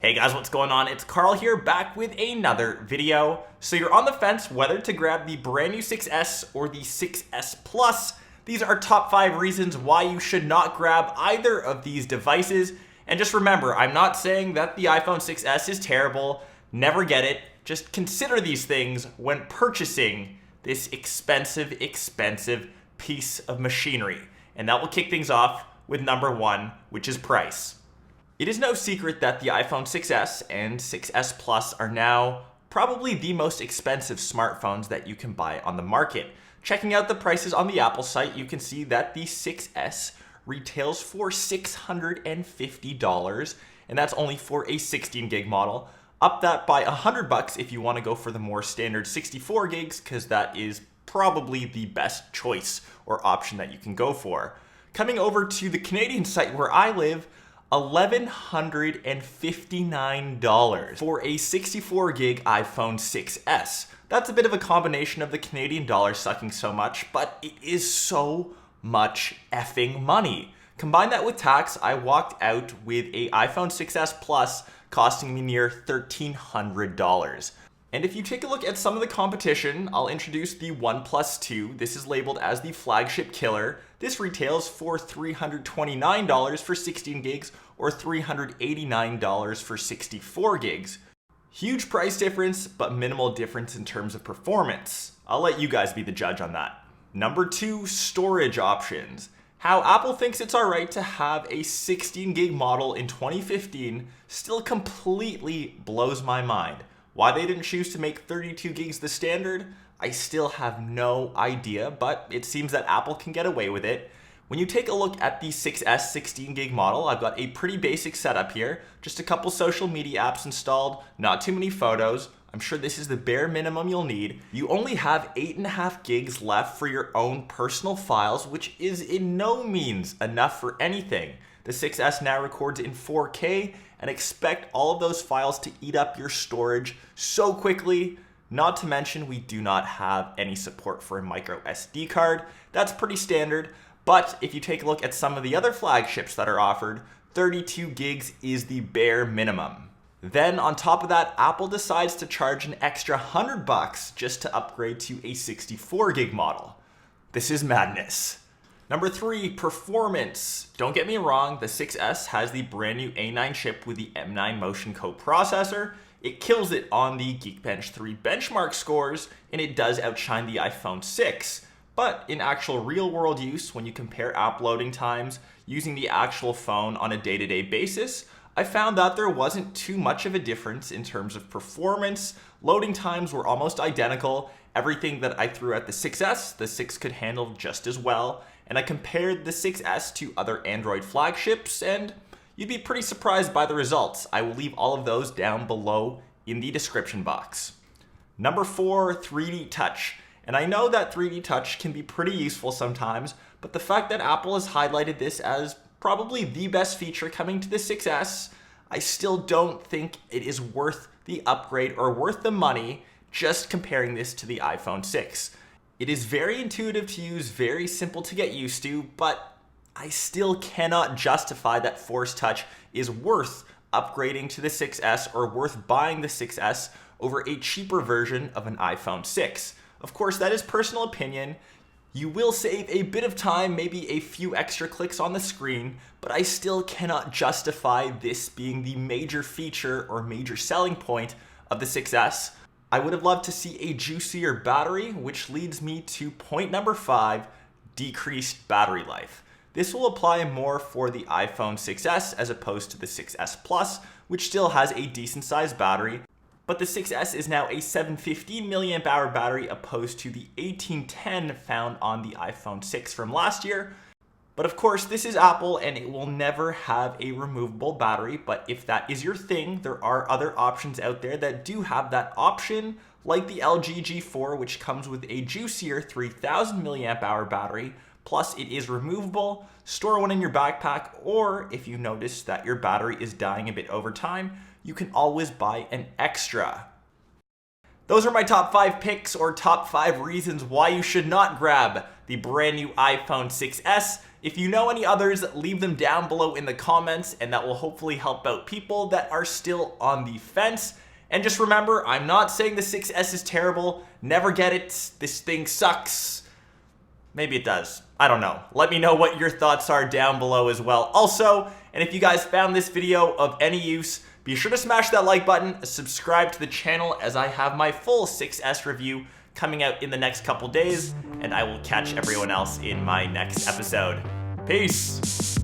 Hey guys, what's going on? It's Carl here, back with another video. So you're on the fence whether to grab the brand new 6S or the 6S Plus. These are top 5 reasons why you should not grab either of these devices. And just remember, I'm not saying that the iPhone 6S is terrible. Never get it. Just consider these things when purchasing this expensive piece of machinery. And that will kick things off with number 1, which is price. It is no secret that the iPhone 6S and 6S Plus are now probably the most expensive smartphones that you can buy on the market. Checking out the prices on the Apple site, you can see that the 6S retails for $650, and that's only for a 16 gig model. Up that by $100 if you want to go for the more standard 64 gigs, because that is probably the best choice or option that you can go for. Coming over to the Canadian site where I live, $1,159 for a 64 gig iPhone 6S. That's a bit of a combination of the Canadian dollar sucking so much, but it is so much effing money. Combine that with tax, I walked out with a iPhone 6S Plus costing me near $1,300. And if you take a look at some of the competition, I'll introduce the OnePlus 2. This is labeled as the flagship killer. This retails for $329 for 16 gigs or $389 for 64 gigs. Huge price difference, but minimal difference in terms of performance. I'll let you guys be the judge on that. Number 2, storage options. How Apple thinks it's alright to have a 16 gig model in 2015 still completely blows my mind. Why they didn't choose to make 32 gigs the standard, I still have no idea, but it seems that Apple can get away with it. When you take a look at the 6S 16 gig model, I've got a pretty basic setup here. Just a couple social media apps installed, not too many photos. I'm sure this is the bare minimum you'll need. You only have 8.5 gigs left for your own personal files, which is in no means enough for anything. The 6S now records in 4K, and expect all of those files to eat up your storage so quickly. Not to mention, we do not have any support for a micro SD card. That's pretty standard, but if you take a look at some of the other flagships that are offered, 32 gigs is the bare minimum. Then on top of that, Apple decides to charge an extra $100 just to upgrade to a 64 gig model. This is madness. Number 3, performance. Don't get me wrong, the 6S has the brand new A9 chip with the M9 Motion coprocessor. It kills it on the Geekbench 3 benchmark scores, and it does outshine the iPhone 6. But in actual real-world use, when you compare app loading times using the actual phone on a day-to-day basis, I found that there wasn't too much of a difference in terms of performance. Loading times were almost identical. Everything that I threw at the 6S, the 6 could handle just as well. And I compared the 6S to other Android flagships, and you'd be pretty surprised by the results. I will leave all of those down below in the description box. Number 4, 3D Touch. And I know that 3D Touch can be pretty useful sometimes, but the fact that Apple has highlighted this as probably the best feature coming to the 6S, I still don't think it is worth the upgrade or worth the money just comparing this to the iPhone 6. It is very intuitive to use, very simple to get used to, but I still cannot justify that Force Touch is worth upgrading to the 6S or worth buying the 6S over a cheaper version of an iPhone 6. Of course, that is personal opinion. You will save a bit of time, maybe a few extra clicks on the screen, but I still cannot justify this being the major feature or major selling point of the 6S. I would have loved to see a juicier battery, which leads me to point number 5, decreased battery life. This will apply more for the iPhone 6S as opposed to the 6S Plus, which still has a decent sized battery. But the 6S is now a 715 mAh battery opposed to the 1810 found on the iPhone 6 from last year. But of course, this is Apple and it will never have a removable battery. But if that is your thing, there are other options out there that do have that option, like the LG G4, which comes with a juicier 3000 mAh battery. Plus, it is removable. Store one in your backpack, or if you notice that your battery is dying a bit over time, you can always buy an extra. Those are my top 5 picks or top 5 reasons why you should not grab the brand new iPhone 6S If you know any others, leave them down below in the comments, and that will hopefully help out people that are still on the fence. And just remember, I'm not saying the 6S is terrible. Never get it. This thing sucks. Maybe it does. I don't know. Let me know what your thoughts are down below as well. Also, and if you guys found this video of any use, be sure to smash that like button, subscribe to the channel, as I have my full 6S review coming out in the next couple days, and I will catch everyone else in my next episode. Peace!